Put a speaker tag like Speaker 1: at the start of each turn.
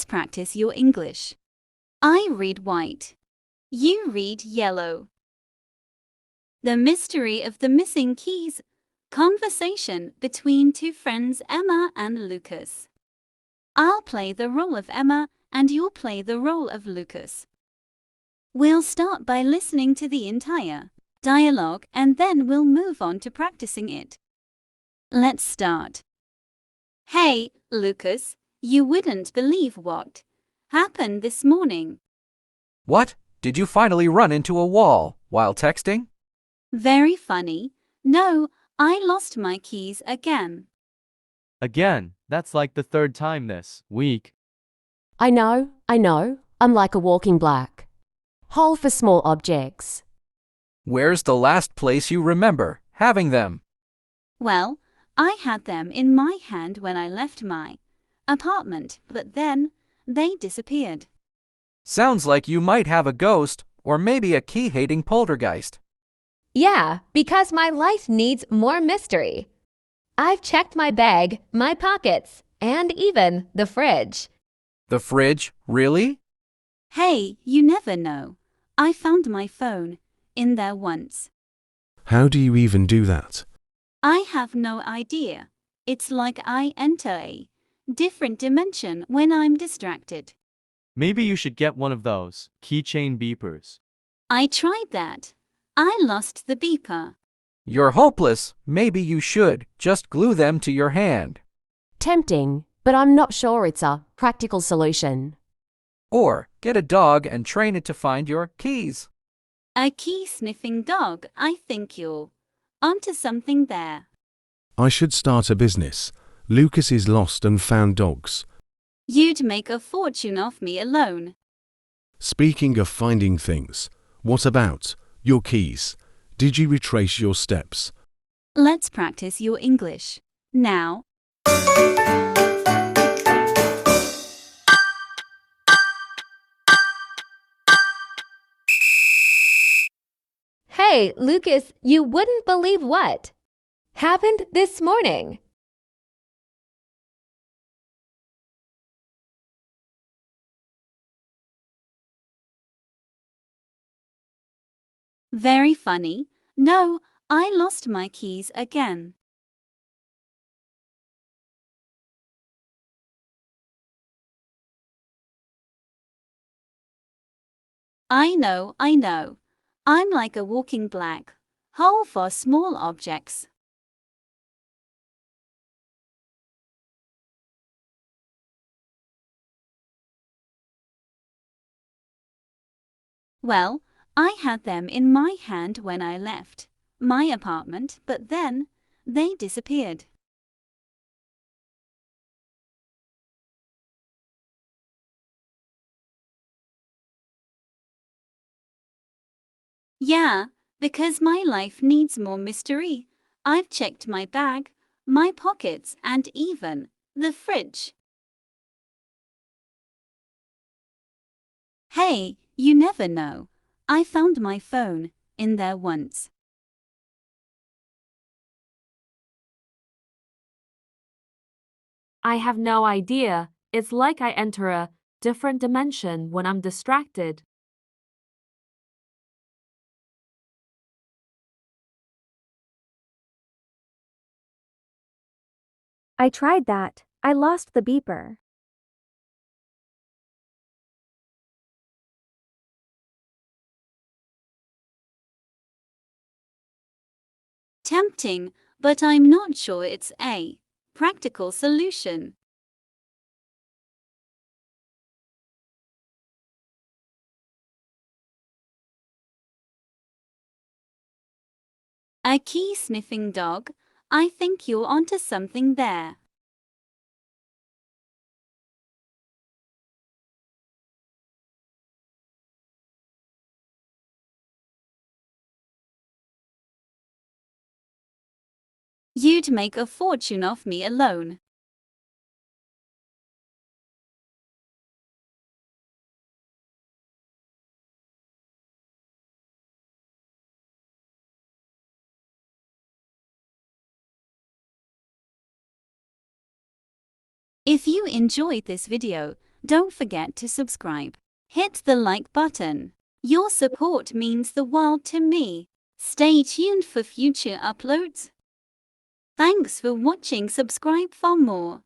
Speaker 1: practice your English. I read white. You read yellow. The mystery of the missing keys. Conversation between two friends, Emma and Lucas. I'll play the role of Emma and you'll play the role of Lucas. We'll start by listening to the entire dialogue and then we'll move on to practicing it. Let's start. Hey, Lucas, you wouldn't believe what happened this morning.
Speaker 2: What? Did you finally run into a wall while texting?
Speaker 1: Very funny. No, I lost my keys again.
Speaker 3: Again, that's like the third time this week.
Speaker 4: I know. I'm like a walking black hole for small objects.
Speaker 2: Where's the last place you remember having them?
Speaker 1: Well, I had them in my hand when I left my apartment, but then they disappeared.
Speaker 2: Sounds like you might have a ghost or maybe a key-hating poltergeist.
Speaker 5: Yeah, because my life needs more mystery. I've checked my bag, my pockets, and even the fridge.
Speaker 2: The fridge? Really?
Speaker 1: Hey, you never know. I found my phone in there once.
Speaker 6: How do you even do that?
Speaker 1: I have no idea. It's like I enter a different dimension when I'm distracted.
Speaker 3: Maybe you should get one of those keychain beepers.
Speaker 1: I tried that. I lost the beeper.
Speaker 2: You're hopeless. Maybe you should just glue them to your hand.
Speaker 4: Tempting, but I'm not sure it's a practical solution.
Speaker 2: Or get a dog and train it to find your keys.
Speaker 1: A key-sniffing dog. I think you're onto something there.
Speaker 6: I should start a business. Lucas is lost and found dogs.
Speaker 1: You'd make a fortune off me alone.
Speaker 6: Speaking of finding things, what about your keys? Did you retrace your steps?
Speaker 1: Let's practice your English. Now.
Speaker 5: Hey, Lucas, you wouldn't believe what happened this morning.
Speaker 1: Very funny. No, I lost my keys again. I know. I'm like a walking black hole for small objects. Well, I had them in my hand when I left my apartment, but then they disappeared. Yeah, because my life needs more mystery. I've checked my bag, my pockets, and even the fridge. Hey, you never know. I found my phone in there once.
Speaker 7: I have no idea. It's like I enter a different dimension when I'm distracted.
Speaker 8: I tried that. I lost the beeper.
Speaker 1: Tempting, but I'm not sure it's a practical solution. A key-sniffing dog. I think you're onto something there. You'd make a fortune off me alone. If you enjoyed this video, Don't forget to subscribe. Hit the like button. Your support means the world to me. Stay tuned for future uploads. Thanks for watching. Subscribe for more.